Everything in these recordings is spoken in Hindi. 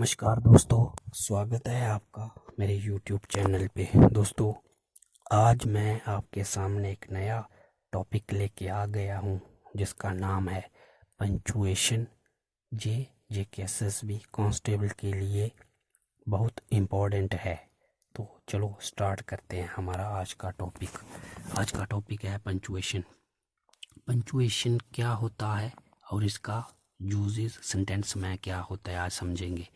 नमस्कार दोस्तों, स्वागत है आपका मेरे YouTube चैनल पे। दोस्तों, आज मैं आपके सामने एक नया टॉपिक लेके आ गया हूँ जिसका नाम है पंचुएशन। जे के एसएसबी कांस्टेबल के लिए बहुत इम्पोर्टेंट है। तो चलो स्टार्ट करते हैं हमारा आज का टॉपिक। आज का टॉपिक है पंचुएशन। पंचुएशन क्या होता है और इसका यूजेस सेंटेंस में क्या होता है आज समझेंगे।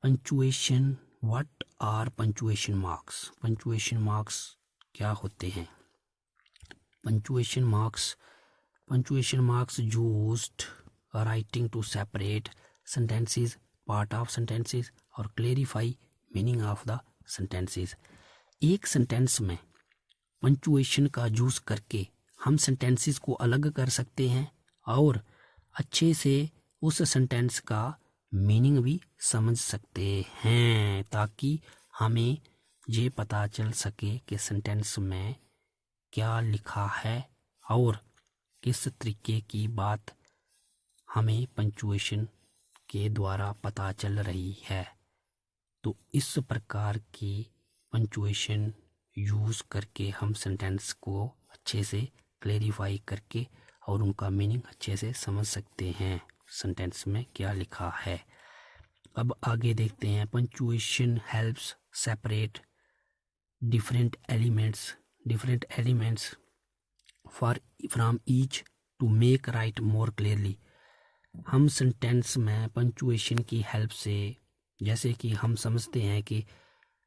Punctuation, what are punctuation marks? Punctuation marks क्या होते हैं? Punctuation marks used writing to separate sentences, part of sentences और clarify meaning of the sentences। एक सेंटेंस में पंचुएशन का यूज करके हम सेंटेंसेस को अलग कर सकते हैं और अच्छे से उस सेंटेंस का मीनिंग भी समझ सकते हैं, ताकि हमें ये पता चल सके कि सेंटेंस में क्या लिखा है और किस तरीके की बात हमें पंचुएशन के द्वारा पता चल रही है। तो इस प्रकार की पंचुएशन यूज़ करके हम सेंटेंस को अच्छे से क्लेरिफाई करके और उनका मीनिंग अच्छे से समझ सकते हैं, सेंटेंस में क्या लिखा है। अब आगे देखते हैं। Punctuation helps separate different elements for from each to make write more clearly. हम सेंटेंस में पंचुएशन की हेल्प से, जैसे कि हम समझते हैं कि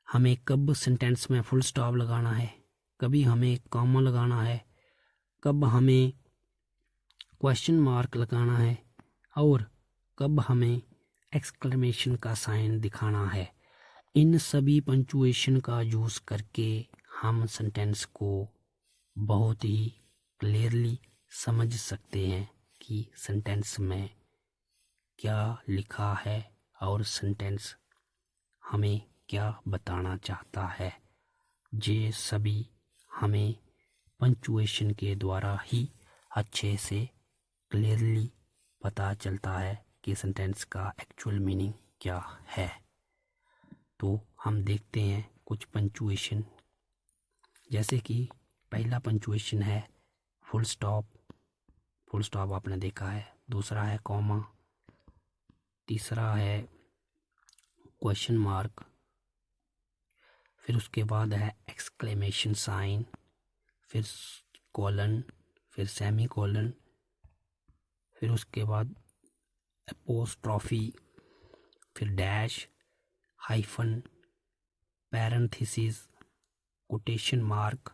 हमें कब सेंटेंस में फुल स्टॉप लगाना है, कभी हमें कॉमा लगाना है, कब हमें क्वेश्चन मार्क लगाना है और कब हमें एक्सक्लेमेशन का साइन दिखाना है। इन सभी पंचुएशन का यूज़ करके हम सेंटेंस को बहुत ही क्लियरली समझ सकते हैं कि सेंटेंस में क्या लिखा है और सेंटेंस हमें क्या बताना चाहता है। ये सभी हमें पंचुएशन के द्वारा ही अच्छे से क्लियरली पता चलता है कि सेंटेंस का एक्चुअल मीनिंग क्या है। तो हम देखते हैं कुछ पंचुएशन, जैसे कि पहला पंचुएशन है फुल स्टॉप आपने देखा है। दूसरा है कॉमा, तीसरा है क्वेश्चन मार्क, फिर उसके बाद है एक्सक्लेमेशन साइन, फिर कॉलन, फिर सेमी कॉलन, फिर उसके बाद एपोस्ट्रॉफी, फिर dash, hyphen, parenthesis, quotation mark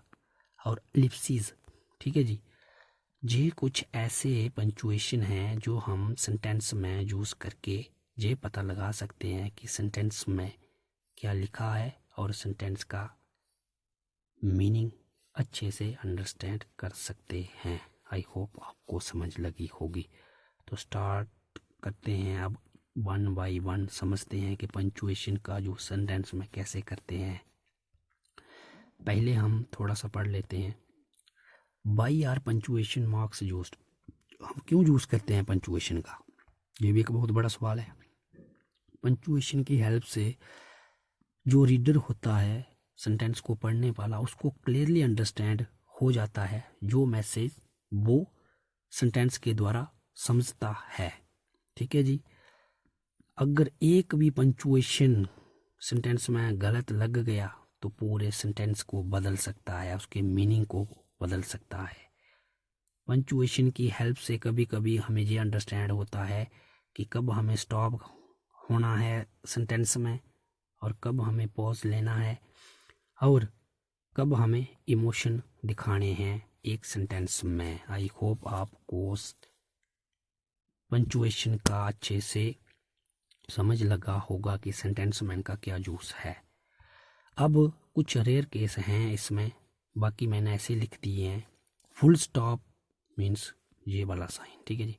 और एलिप्सिस। ठीक है जी। ये कुछ ऐसे पंचुएशन हैं जो हम सेंटेंस में यूज़ करके ये पता लगा सकते हैं कि सेंटेंस में क्या लिखा है और सेंटेंस का मीनिंग अच्छे से अंडरस्टैंड कर सकते हैं। आई होप आपको समझ लगी होगी। तो स्टार्ट करते हैं। अब वन बाय वन समझते हैं कि पंचुएशन का जो सेंटेंस में कैसे करते हैं। पहले हम थोड़ा सा पढ़ लेते हैं। Why are punctuation marks used. हम क्यों यूज़ करते हैं पंचुएशन का, ये भी एक बहुत बड़ा सवाल है। पंचुएशन की हेल्प से जो रीडर होता है, सेंटेंस को पढ़ने वाला, उसको क्लियरली अंडरस्टैंड हो जाता है जो मैसेज वो सेंटेंस के द्वारा समझता है। ठीक है जी। अगर एक भी पंचुएशन सेंटेंस में गलत लग गया तो पूरे सेंटेंस को बदल सकता है, उसके मीनिंग को बदल सकता है। पंचुएशन की हेल्प से कभी कभी हमें ये अंडरस्टैंड होता है कि कब हमें स्टॉप होना है सेंटेंस में और कब हमें पॉज लेना है और कब हमें इमोशन दिखाने हैं एक सेंटेंस में। आई होप आपको पंचुएशन का अच्छे से समझ लगा होगा कि सेंटेंस में इनका क्या यूज़ है। अब कुछ रेयर केस हैं इसमें, बाकी मैंने ऐसे लिख दिए हैं। फुल स्टॉप मीन्स ये वाला साइन। ठीक है जी।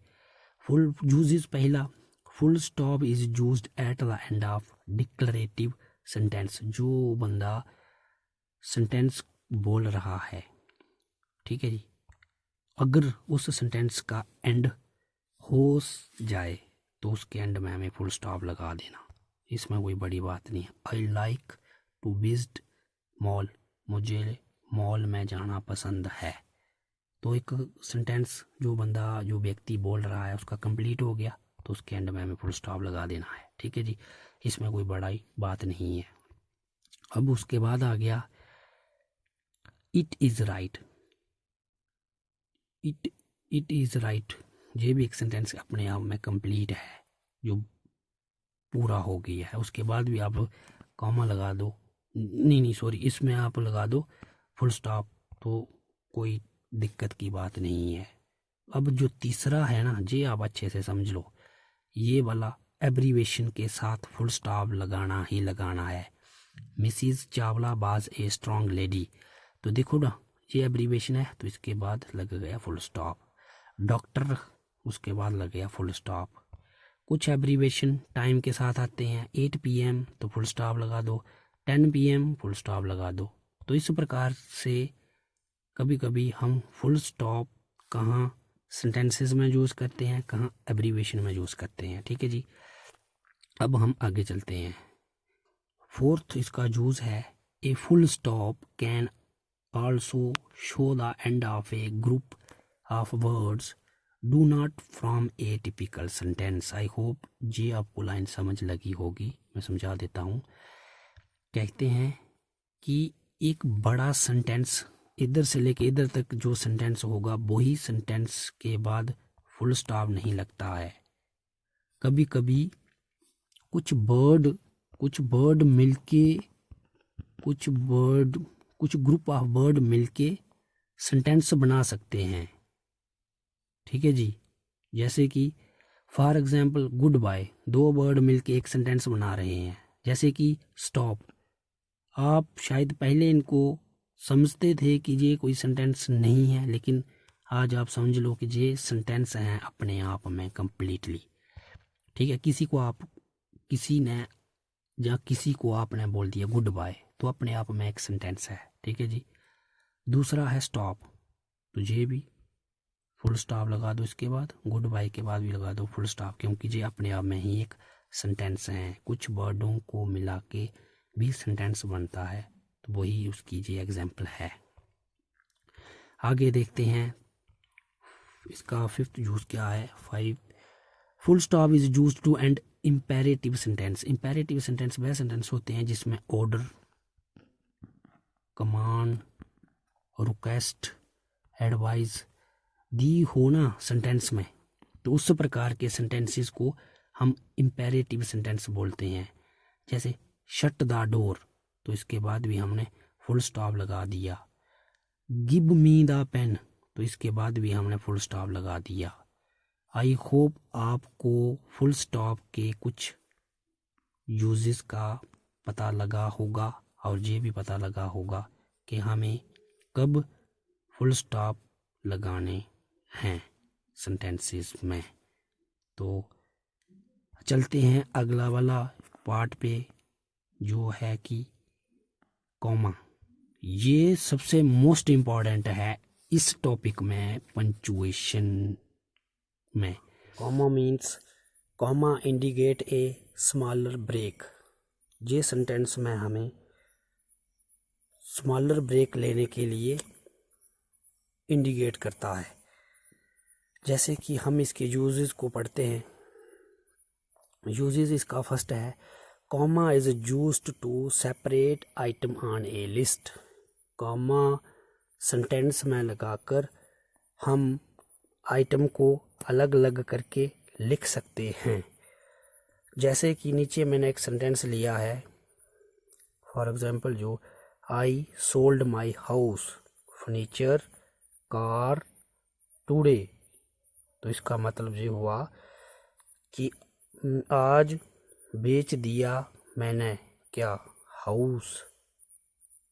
फुल यूजेस, पहला, full stop is used at the end of declarative sentence. जो बंदा सेंटेंस बोल रहा है, ठीक है जी, अगर उस सेंटेंस का एंड हो जाए तो उसके एंड में हमें फुल स्टॉप लगा देना। इसमें कोई बड़ी बात नहीं है। I like to visit mall, मुझे मॉल में जाना पसंद है। तो एक सेंटेंस जो व्यक्ति बोल रहा है उसका कंप्लीट हो गया, तो उसके एंड में हमें फुल स्टॉप लगा देना है। ठीक है जी, इसमें कोई बड़ी बात नहीं है। अब उसके बाद आ गया it is right. It is right, ये भी एक सेंटेंस अपने आप में कंप्लीट है, जो पूरा हो गया है। उसके बाद भी आप कॉमा लगा दो, नहीं सॉरी, इसमें आप लगा दो फुल स्टॉप, तो कोई दिक्कत की बात नहीं है। अब जो तीसरा है ना, ये आप अच्छे से समझ लो, ये वाला एब्रीवेशन के साथ फुल स्टॉप लगाना ही लगाना है। Mrs Chawla was a strong lady, तो देखो ना ये एब्रीवेशन है, तो इसके बाद लग गया फुल स्टॉप। डॉक्टर, उसके बाद लग गया फुल स्टॉप। कुछ एब्रीवेशन टाइम के साथ आते हैं, 8 PM तो फुल स्टॉप लगा दो, 10 PM फुल स्टॉप लगा दो। तो इस प्रकार से कभी कभी हम फुल स्टॉप कहाँ सेंटेंसेस में यूज़ करते हैं, कहाँ एब्रीवेशन में यूज़ करते हैं। ठीक है जी, अब हम आगे चलते हैं। फोर्थ इसका यूज़ है, a full stop can also show the end of a group of words do not from a typical sentence. I hope ये आपको लाइन समझ लगी होगी, मैं समझा देता हूँ। कहते हैं कि एक बड़ा सेंटेंस इधर से लेके इधर तक जो सेंटेंस होगा, वही सेंटेंस के बाद फुल स्टॉप नहीं लगता है। कभी कभी कुछ बर्ड मिलके, कुछ ग्रुप ऑफ बर्ड मिलके सेंटेंस बना सकते हैं। ठीक है जी, जैसे कि for example good bye, 2 word मिलके एक सेंटेंस बना रहे हैं। जैसे कि स्टॉप, आप शायद पहले इनको समझते थे कि ये कोई सेंटेंस नहीं है, लेकिन आज आप समझ लो कि ये सेंटेंस हैं अपने आप में कम्प्लीटली। ठीक है, किसी को आपने बोल दिया गुड बाय, तो अपने आप में एक सेंटेंस है। ठीक है जी, दूसरा है स्टॉप, तो ये भी फुल स्टॉप लगा दो, इसके बाद गुड बाय के बाद भी लगा दो फुल स्टॉप, क्योंकि ये अपने आप में ही एक सेंटेंस है। कुछ वर्डों को मिला के भी सेंटेंस बनता है, तो वही उसकी ये एग्जाम्पल है। आगे देखते हैं इसका 5th यूज क्या है। 5, full stop is used to end imperative sentence. Imperative sentence वह सेंटेंस होते हैं जिसमें ऑर्डर, कमांड, रिक्वेस्ट, एडवाइस दी हो ना सेंटेंस में, तो उस प्रकार के सेंटेंसेस को हम इम्पेरेटिव सेंटेंस बोलते हैं। जैसे शट द डोर, तो इसके बाद भी हमने फुल स्टॉप लगा दिया। गिव मी द पेन, तो इसके बाद भी हमने फुल स्टॉप लगा दिया। आई होप आपको फुल स्टॉप के कुछ यूजेस का पता लगा होगा, और ये भी पता लगा होगा कि हमें कब फुल स्टॉप लगाने हैं सेंटेंसेस में। तो चलते हैं अगला वाला पार्ट पे, जो है कि कॉमा। ये सबसे मोस्ट इम्पॉर्टेंट है इस टॉपिक में, पंचुएशन में। Comma means, comma indicate a smaller break. ये सेंटेंस में हमें स्मॉलर ब्रेक लेने के लिए इंडिकेट करता है। जैसे कि हम इसके यूजेस को पढ़ते हैं। यूजेस इसका फर्स्ट है, comma is used to separate item on a list. Comma sentence में लगाकर हम आइटम को अलग अलग करके लिख सकते हैं। जैसे कि नीचे मैंने एक सेंटेंस लिया है, फॉर एग्जांपल जो I sold my house, furniture, car today. तो इसका मतलब ये हुआ कि आज बेच दिया मैंने क्या, हाउस,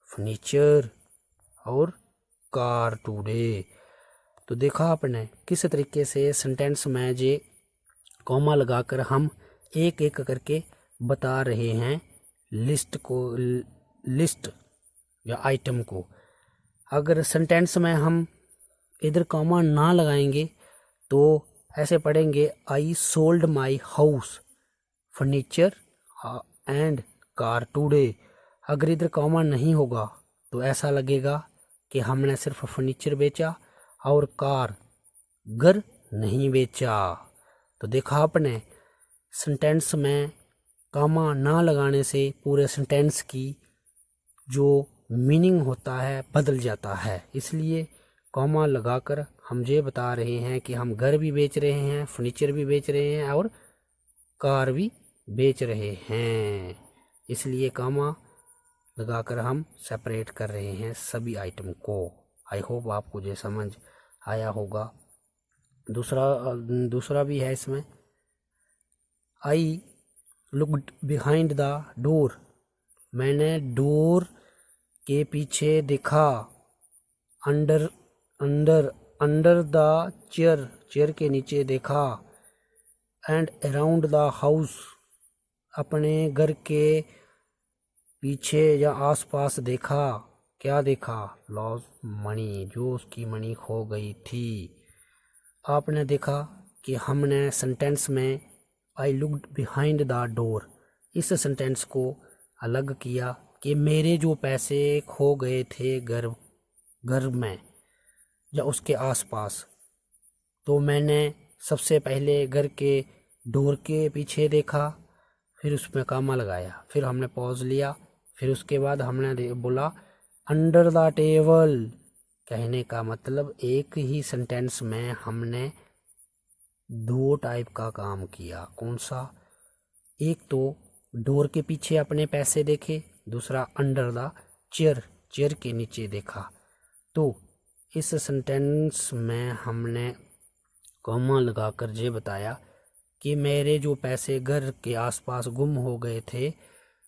फर्नीचर और कार टुडे। तो देखा आपने किस तरीके से सेंटेंस में जे कॉमा लगाकर हम एक एक करके बता रहे हैं लिस्ट या आइटम को। अगर सेंटेंस में हम इधर कॉमा ना लगाएंगे तो ऐसे पढ़ेंगे, I sold my house, furniture and car today. अगर इधर कॉमा नहीं होगा तो ऐसा लगेगा कि हमने सिर्फ फर्नीचर बेचा और कार घर नहीं बेचा। तो देखा आपने, सेंटेंस में कॉमा ना लगाने से पूरे सेंटेंस की जो मीनिंग होता है बदल जाता है। इसलिए कॉमा लगाकर हम ये बता रहे हैं कि हम घर भी बेच रहे हैं, फर्नीचर भी बेच रहे हैं और कार भी बेच रहे हैं। इसलिए कॉमा लगाकर हम सेपरेट कर रहे हैं सभी आइटम को। आई होप आपको ये समझ आया होगा। दूसरा भी है इसमें। I looked behind the door. मैंने डोर के पीछे देखा। Under under under the chair, chair के नीचे देखा। एंड अराउंड द हाउस, अपने घर के पीछे या आसपास देखा। क्या देखा? लॉस्ट मनी, जो उसकी मनी खो गई थी। आपने देखा कि हमने सेंटेंस में I looked behind the door, इस सेंटेंस को अलग किया कि मेरे जो पैसे खो गए थे घर में या उसके आसपास, तो मैंने सबसे पहले घर के डोर के पीछे देखा, फिर उसमें कॉमा लगाया, फिर हमने पॉज लिया, फिर उसके बाद हमने बोला अंडर द टेबल। कहने का मतलब एक ही सेंटेंस में हमने दो टाइप का काम किया। कौन सा? एक तो डोर के पीछे अपने पैसे देखे, दूसरा अंडर द चेयर, चेयर के नीचे देखा। तो इस सेंटेंस में हमने कॉमा लगाकर ये बताया कि मेरे जो पैसे घर के आसपास गुम हो गए थे,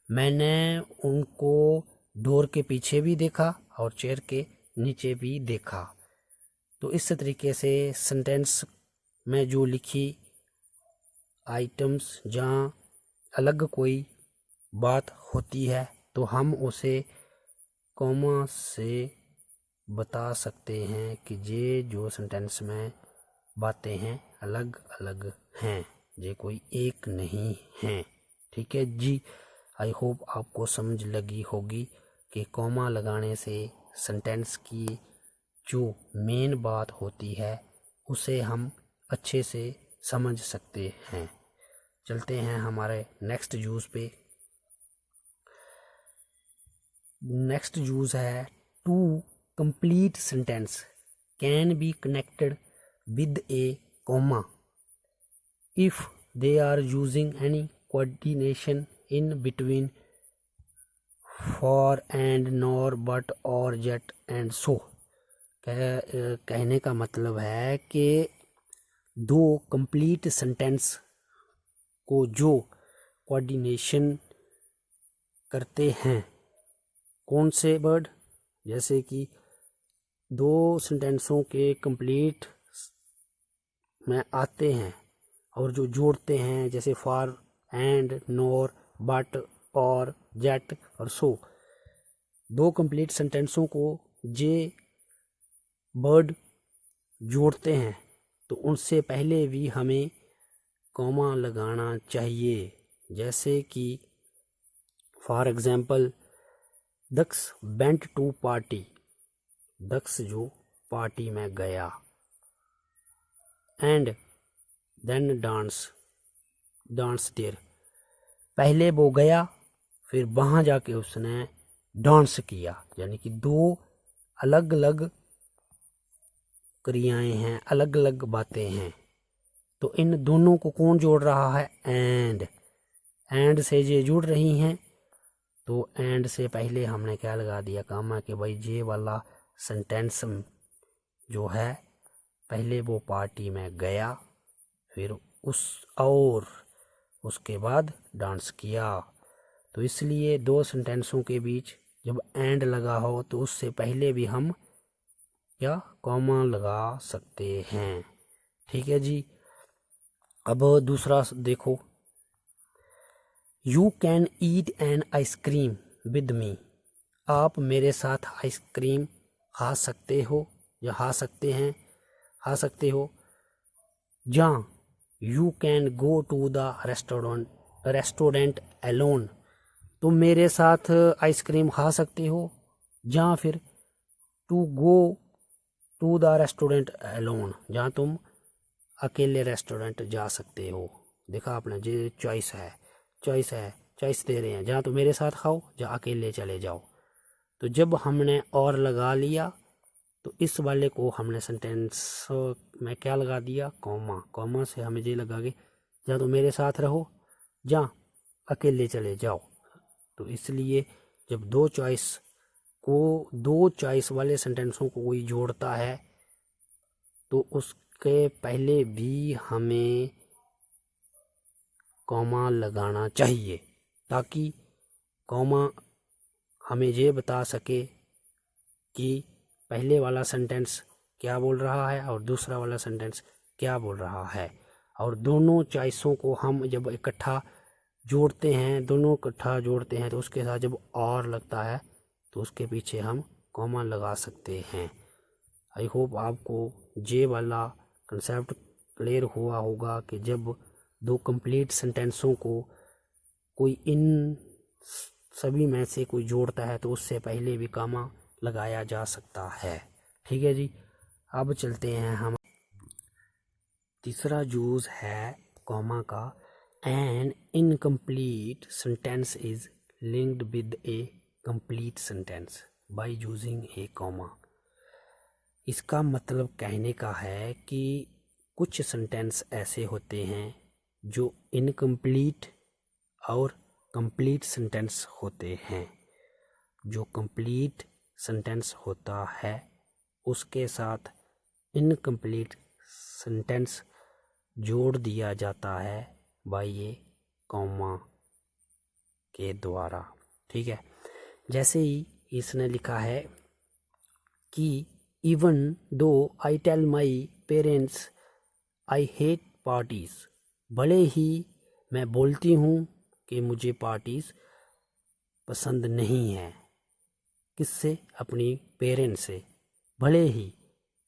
मैंने उनको डोर के पीछे भी देखा और चेयर के नीचे भी देखा। तो इस तरीके से सेंटेंस में जो लिखी आइटम्स जहाँ अलग कोई बात होती है तो हम उसे कॉमा से बता सकते हैं कि ये जो सेंटेंस में बातें हैं अलग अलग हैं, ये कोई एक नहीं हैं। ठीक है जी, आई होप आपको समझ लगी होगी कि कॉमा लगाने से सेंटेंस की जो मेन बात होती है उसे हम अच्छे से समझ सकते हैं। चलते हैं हमारे नेक्स्ट यूज़ पे। नेक्स्ट यूज़ है two complete sentence can be connected with a comma if they are using any coordination in between for and nor but or yet and so। कहने का मतलब है कि दो कंप्लीट सेंटेंस को जो कोऑर्डिनेशन करते हैं, कौन से वर्ड? जैसे कि दो सेंटेंसों के कंप्लीट में आते हैं और जो जोड़ते हैं, जैसे फॉर एंड नोर बट और जेट और सो, दो कंप्लीट सेंटेंसों को जे वर्ड जोड़ते हैं तो उनसे पहले भी हमें कॉमा लगाना चाहिए। जैसे कि for example Daksh went to party, Daksh जो पार्टी में गया। एंड देन डांस देयर, पहले वो गया फिर वहाँ जाके उसने डांस किया। यानी कि दो अलग अलग क्रियाएं हैं, अलग अलग बातें हैं। तो इन दोनों को कौन जोड़ रहा है? एंड से ये जुड़ रही हैं। तो एंड से पहले हमने क्या लगा दिया? कॉमा कि भाई ये वाला सेंटेंस जो है, पहले वो पार्टी में गया, फिर उसके बाद डांस किया। तो इसलिए दो सेंटेंसों के बीच जब एंड लगा हो तो उससे पहले भी हम क्या कॉमा लगा सकते हैं। ठीक है जी। अब दूसरा देखो, you can eat an ice cream with me, आप मेरे साथ आइसक्रीम खा सकते हो या खा सकते हो। जहाँ you can go to the restaurant alone, तुम मेरे साथ आइसक्रीम खा सकते हो, या फिर to go to the restaurant alone, जहाँ तुम अकेले रेस्टोरेंट जा सकते हो। देखा आपने, ये चॉइस दे रहे हैं, जहाँ तुम मेरे साथ खाओ या अकेले चले जाओ। तो जब हमने और लगा लिया तो इस वाले को हमने सेंटेंस में क्या लगा दिया, कॉमा से हमें ये लगा के जहाँ तुम मेरे साथ रहो या अकेले चले जाओ। तो इसलिए जब दो चॉइस वाले सेंटेंसों को कोई जोड़ता है तो उसके पहले भी हमें कॉमा लगाना चाहिए, ताकि कॉमा हमें ये बता सके कि पहले वाला सेंटेंस क्या बोल रहा है और दूसरा वाला सेंटेंस क्या बोल रहा है। और दोनों चॉइसों को हम जब इकट्ठा जोड़ते हैं तो उसके साथ जब और लगता है तो उसके पीछे हम कॉमा लगा सकते हैं। आई होप आपको ये वाला कंसेप्ट क्लियर हुआ होगा कि जब दो कंप्लीट सेंटेंसों को कोई इन सभी में से कोई जोड़ता है तो उससे पहले भी कॉमा लगाया जा सकता है। ठीक है जी, अब चलते हैं हम। तीसरा यूज है कॉमा का, N incomplete sentence is linked with A complete sentence by using A comma. इसका मतलब कहने का है कि कुछ सेंटेंस ऐसे होते हैं जो इनकम्प्लीट और कंप्लीट सेंटेंस होते हैं। जो कंप्लीट सेंटेंस होता है उसके साथ इनकम्प्लीट सेंटेंस जोड़ दिया जाता है बाय ये कॉमा के द्वारा। ठीक है, जैसे ही इसने लिखा है कि even though I tell my parents I hate parties, भले ही मैं बोलती हूँ कि मुझे पार्टीज पसंद नहीं है। किससे? अपनी पेरेंट्स से। भले ही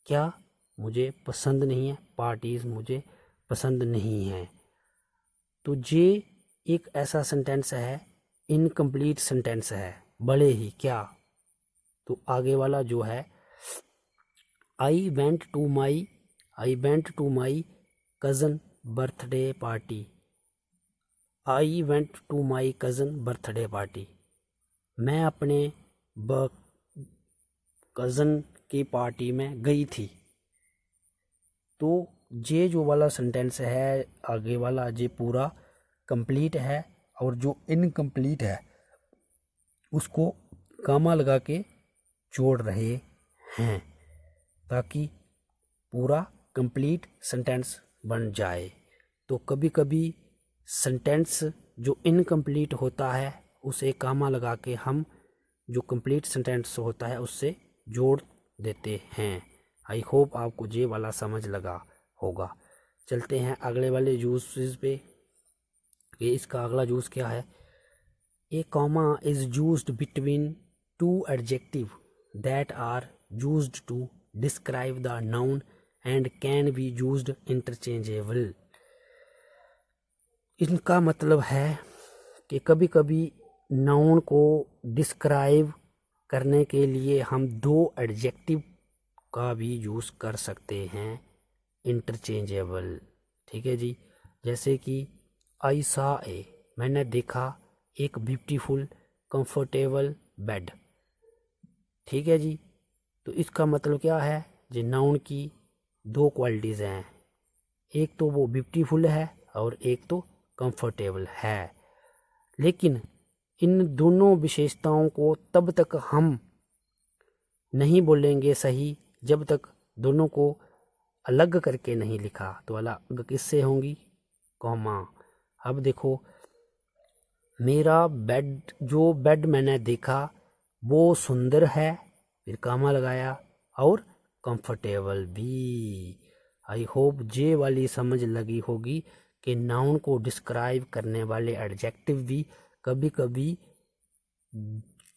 क्या मुझे पसंद नहीं है, पार्टीज मुझे पसंद नहीं है। तो ये एक ऐसा सेंटेंस है, इनकम्प्लीट सेंटेंस है। भले ही क्या, तो आगे वाला जो है I went to my cousin birthday party. I went to my cousin birthday party, मैं अपने कज़न की पार्टी में गई थी। तो ये जो वाला सेंटेंस है आगे वाला ये पूरा कंप्लीट है, और जो इनकम्प्लीट है उसको कॉमा लगा के जोड़ रहे हैं ताकि पूरा कंप्लीट सेंटेंस बन जाए। तो कभी कभी सेंटेंस जो इनकम्प्लीट होता है उसे कॉमा लगा के हम जो कंप्लीट सेंटेंस होता है उससे जोड़ देते हैं। आई होप आपको ये वाला समझ लगा होगा। चलते हैं अगले वाले यूजेस पे। ये इसका अगला यूज क्या है। A comma is used between two adjective that are used to describe the noun and can be used interchangeable. इनका मतलब है कि कभी कभी नाउन को डिस्क्राइब करने के लिए हम दो एडजेक्टिव का भी यूज़ कर सकते हैं, इंटरचेंजेबल। ठीक है जी, जैसे कि आई सा ए, मैंने देखा एक ब्यूटीफुल कंफर्टेबल बेड। ठीक है जी, तो इसका मतलब क्या है, जो नाउन की दो क्वालिटीज़ हैं, एक तो वो ब्यूटीफुल है और एक तो कंफर्टेबल है। लेकिन इन दोनों विशेषताओं को तब तक हम नहीं बोलेंगे सही जब तक दोनों को अलग करके नहीं लिखा। तो अलग किससे होंगी, कॉमा। अब देखो, मेरा बेड, जो बेड मैंने देखा वो सुंदर है, फिर कॉमा लगाया, और कंफर्टेबल भी। आई होप ये वाली समझ लगी होगी कि नाउन को डिस्क्राइब करने वाले एडजेक्टिव भी कभी कभी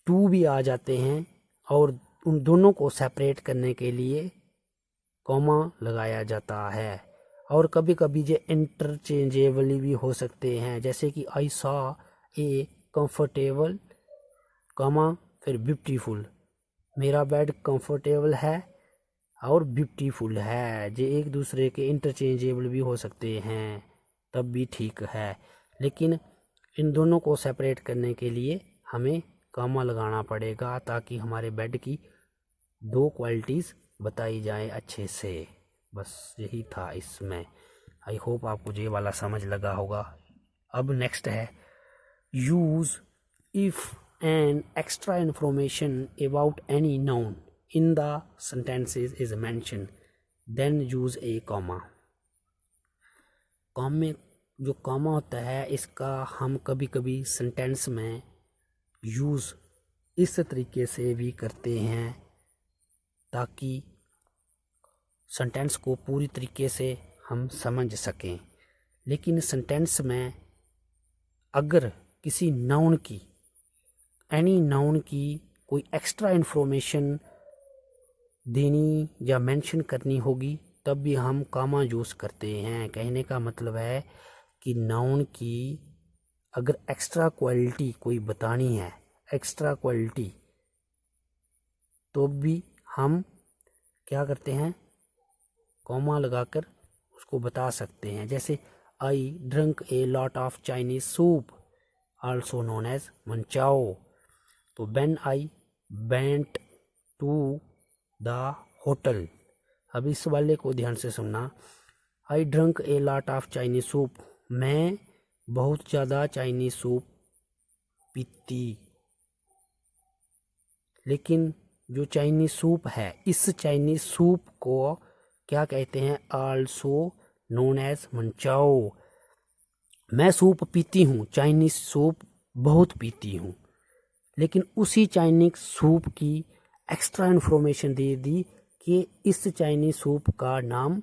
टू भी आ जाते हैं, और उन दोनों को सेपरेट करने के लिए कॉमा लगाया जाता है। और कभी कभी ये इंटरचेंजेबल भी हो सकते हैं, जैसे कि I saw a comfortable comma फिर ब्यूटीफुल। मेरा बेड कंफर्टेबल है और ब्यूटीफुल है, जो एक दूसरे के इंटरचेंजेबल भी हो सकते हैं, तब भी ठीक है। लेकिन इन दोनों को सेपरेट करने के लिए हमें कॉमा लगाना पड़ेगा ताकि हमारे बेड की दो क्वालिटीज़ बताई जाए अच्छे से। बस यही था इसमें। आई होप आपको ये वाला समझ लगा होगा। अब नेक्स्ट है use if an extra information about any noun in the sentences is mention then use a comma. कॉमे जो कॉमा होता है इसका हम कभी कभी सेंटेंस में यूज़ इस तरीके से भी करते हैं ताकि सेंटेंस को पूरी तरीके से हम समझ सकें। लेकिन सेंटेंस में अगर किसी नाउन की एनी नाउन की कोई एक्स्ट्रा इन्फॉर्मेशन देनी या मेंशन करनी होगी तब भी हम कॉमा यूज़ करते हैं। कहने का मतलब है कि नाउन की अगर एक्स्ट्रा क्वालिटी कोई बतानी है, एक्स्ट्रा क्वालिटी, तो भी हम क्या करते हैं, कॉमा लगाकर उसको बता सकते हैं। जैसे I drunk a lot of Chinese soup also known as manchow. तो when I went to the hotel. अब इस वाले को ध्यान से सुनना। I drunk a lot of Chinese soup, मैं बहुत ज़्यादा चाइनीज सूप पीती। लेकिन जो चाइनीज सूप है, इस चाइनीज सूप को क्या कहते हैं, आल्सो नोन एज मंचाओ। मैं सूप पीती हूँ, चाइनीज सूप बहुत पीती हूँ। लेकिन उसी चाइनीज सूप की एक्स्ट्रा इन्फॉर्मेशन दे दी कि इस चाइनीज सूप का नाम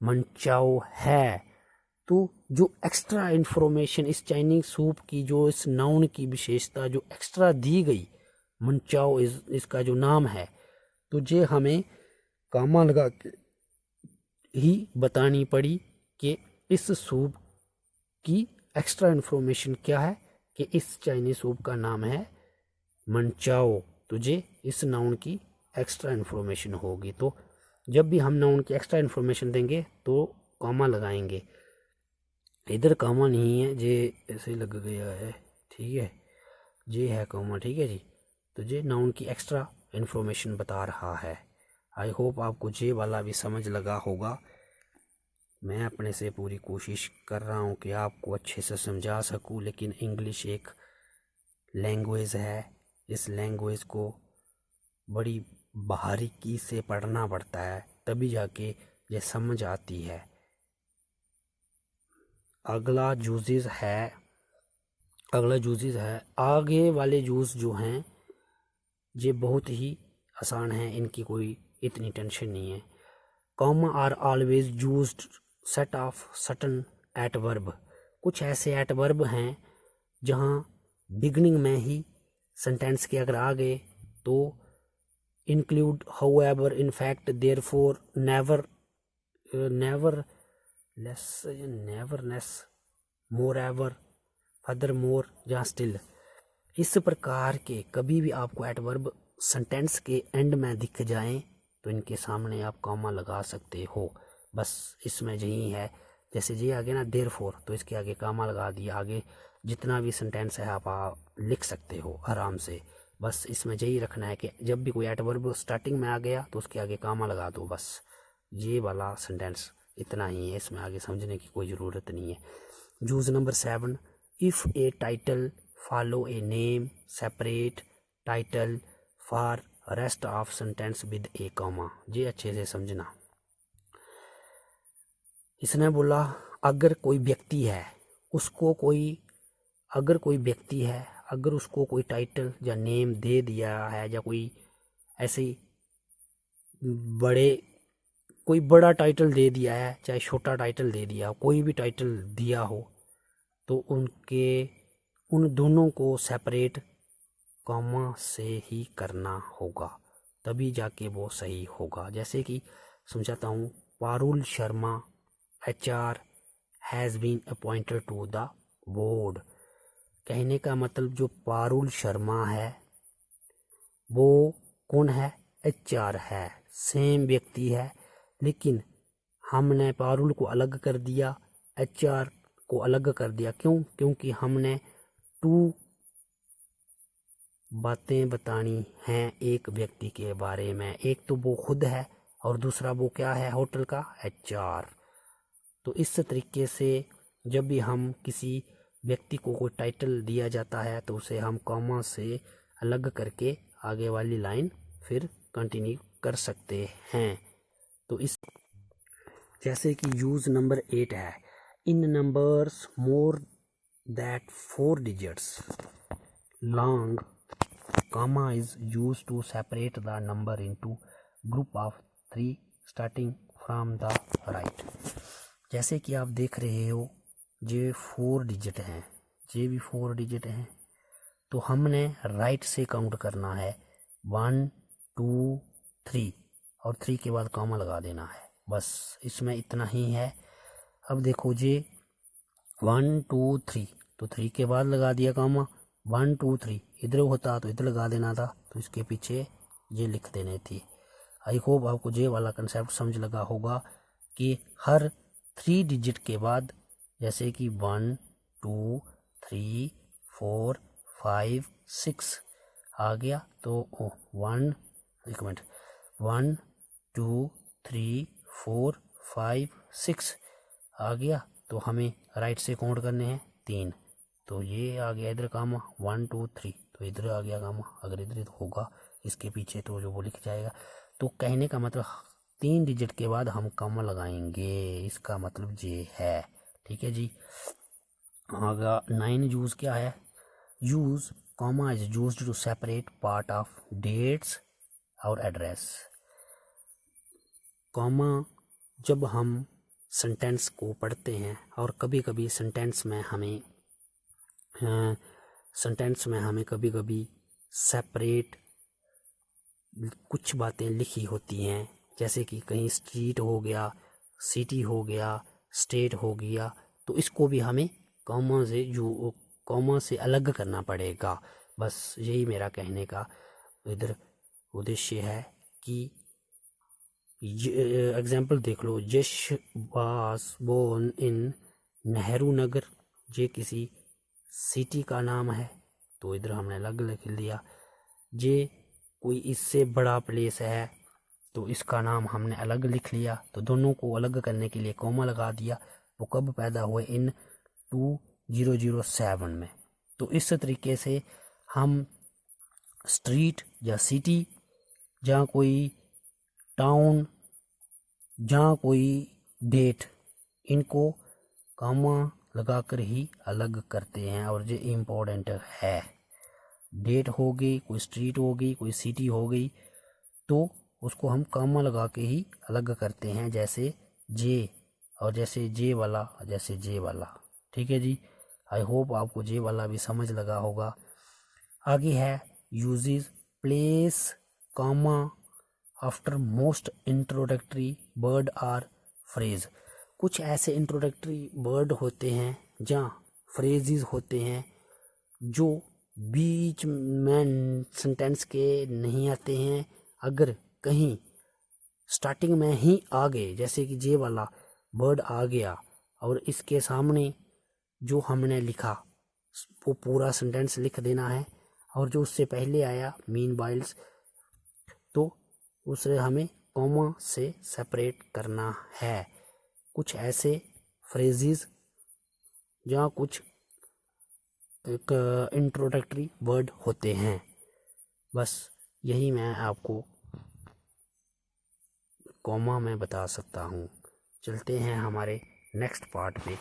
मंचाओ है। तो जो एक्स्ट्रा इन्फॉर्मेशन इस चाइनीज सूप की, जो इस नाउन की विशेषता जो एक्स्ट्रा दी गई, मंचाओ इसका जो नाम है, तो ये हमें कॉमा लगा के ही बतानी पड़ी कि इस सूप की एक्स्ट्रा इन्फॉर्मेशन क्या है, कि इस चाइनीज सूप का नाम है मंचाओ। तुझे इस नाउन की एक्स्ट्रा इन्फॉर्मेशन होगी। तो जब भी हम नाउन की एक्स्ट्रा इन्फॉर्मेशन देंगे तो कॉमा लगाएंगे। इधर कॉमा नहीं है, ये ऐसे लग गया है, ठीक है, ये है कॉमा, ठीक है जी। तो ये नाउन की एक्स्ट्रा इन्फॉर्मेशन बता रहा है। आई होप आपको ये वाला भी समझ लगा होगा। मैं अपने से पूरी कोशिश कर रहा हूँ कि आपको अच्छे से समझा सकूँ, लेकिन इंग्लिश एक लैंग्वेज है, इस लैंग्वेज को बड़ी बारीकी से पढ़ना पड़ता है, तभी जाके ये समझ आती है। अगला जूजेस है, आगे वाले जूस जो हैं ये बहुत ही आसान हैं, इनकी कोई इतनी टेंशन नहीं है। Comma are always used set off sudden adverb. कुछ ऐसे एडवर्ब हैं जहाँ बिगनिंग में ही सेंटेंस के अगर आ गए तो include, however, in fact, therefore, never, nevertheless, moreover, furthermore या स्टिल, इस प्रकार के कभी भी आपको एडवर्ब सेंटेंस के एंड में दिख जाएं तो इनके सामने आप कॉमा लगा सकते हो। बस इसमें यही है। जैसे ये आगे ना देयरफॉर, तो इसके आगे कॉमा लगा दिया। आगे जितना भी सेंटेंस है आप लिख सकते हो आराम से। बस इसमें यही रखना है कि जब भी कोई एडवर्ब स्टार्टिंग में आ गया तो उसके आगे कॉमा लगा दो। बस ये वाला सेंटेंस इतना ही है, इसमें आगे समझने की कोई ज़रूरत नहीं है। Use number 7, if A title follow a name, separate title for rest of sentence with A comma. ये अच्छे से समझना। इसने बोला अगर कोई व्यक्ति है, उसको कोई, अगर कोई व्यक्ति है, अगर उसको कोई टाइटल या नेम दे दिया है, या कोई ऐसे कोई बड़ा टाइटल दे दिया है, चाहे छोटा टाइटल दे दिया हो, कोई भी टाइटल दिया हो, तो उन दोनों को सेपरेट कॉमा से ही करना होगा, तभी जाके वो सही होगा। जैसे कि समझाता हूँ, Parul Sharma HR has been appointed to the board. कहने का मतलब जो पारुल शर्मा है वो कौन है, HR है, सेम व्यक्ति है, लेकिन हमने पारुल को अलग कर दिया, HR को अलग कर दिया। क्यों? क्योंकि हमने 2 बातें बतानी हैं एक व्यक्ति के बारे में। एक तो वो खुद है और दूसरा वो क्या है, होटल का HR। तो इस तरीके से जब भी हम किसी व्यक्ति को कोई टाइटल दिया जाता है तो उसे हम कॉमा से अलग करके आगे वाली लाइन फिर कंटिन्यू कर सकते हैं। तो इस जैसे कि यूज नंबर 8 है, in numbers more that 4 digits long comma is used to separate the number into group of 3 starting from the right। जैसे कि आप देख रहे हो ये 4 डिजिट हैं, ये भी 4 डिजिट हैं, तो हमने राइट से काउंट करना है 1 2 3 और 3 के बाद कॉमा लगा देना है, बस इसमें इतना ही है। अब देखो ये 1 2 3, तो 3 के बाद लगा दिया कॉमा, 1 2 3 इधर होता तो इधर लगा देना था, तो इसके पीछे ये लिख देने थी। आई होप आपको ये वाला कंसेप्ट समझ लगा होगा कि हर 3 डिजिट के बाद जैसे कि 1 2 3 4 5 6 आ गया, तो 1 2 3 4 5 6 आ गया, तो हमें राइट से काउंट करने हैं 3, तो ये आ गया इधर कामा 1 2 3, तो इधर आ गया कामा, अगर इधर होगा इसके पीछे तो जो वो लिख जाएगा। तो कहने का मतलब 3 डिजिट के बाद हम कामा लगाएंगे, इसका मतलब ये है। ठीक है जी। आगे 9 यूज क्या है, use comma is used to separate part of dates और एड्रेस। कॉमा जब हम सेंटेंस को पढ़ते हैं और कभी कभी सेंटेंस में हमें कभी कभी सेपरेट कुछ बातें लिखी होती हैं, जैसे कि कहीं स्ट्रीट हो गया, सिटी हो गया, स्टेट हो गया, तो इसको भी हमें कॉमा से अलग करना पड़ेगा। बस यही मेरा कहने का इधर उद्देश्य है कि एग्जाम्पल देख लो, यश वास बोर्न इन नेहरू नगर, ये किसी सिटी का नाम है, तो इधर हमने अलग लिख लिया। ये कोई इससे बड़ा प्लेस है तो इसका नाम हमने अलग लिख लिया, तो दोनों को अलग करने के लिए कॉमा लगा दिया। वो कब पैदा हुए, इन 2007 में। तो इस तरीके से हम स्ट्रीट या सिटी या कोई टाउन या कोई डेट, इनको कॉमा लगाकर ही अलग करते हैं, और ये इम्पोर्टेंट है। डेट हो गई, कोई स्ट्रीट हो गई, कोई सिटी हो गई, तो उसको हम कॉमा लगा के ही अलग करते हैं, जैसे जे और जैसे जे वाला, जैसे जे वाला। ठीक है जी। आई होप आपको जे वाला भी समझ लगा होगा। आगे है uses place comma after most introductory word or phrase. कुछ ऐसे इंट्रोडक्टरी वर्ड होते हैं जहाँ फ्रेजेस होते हैं जो बीच में सेंटेंस के नहीं आते हैं, अगर कहीं स्टार्टिंग में ही आ गए, जैसे कि जे वाला वर्ड आ गया और इसके सामने जो हमने लिखा वो पूरा सेंटेंस लिख देना है, और जो उससे पहले आया मीन वाइल्स, तो उसे हमें कॉमा से सेपरेट करना है। कुछ ऐसे फ्रेजेस या कुछ एक इंट्रोडक्टरी वर्ड होते हैं, बस यही मैं आपको कॉमा में बता सकता हूँ। चलते हैं हमारे नेक्स्ट पार्ट में।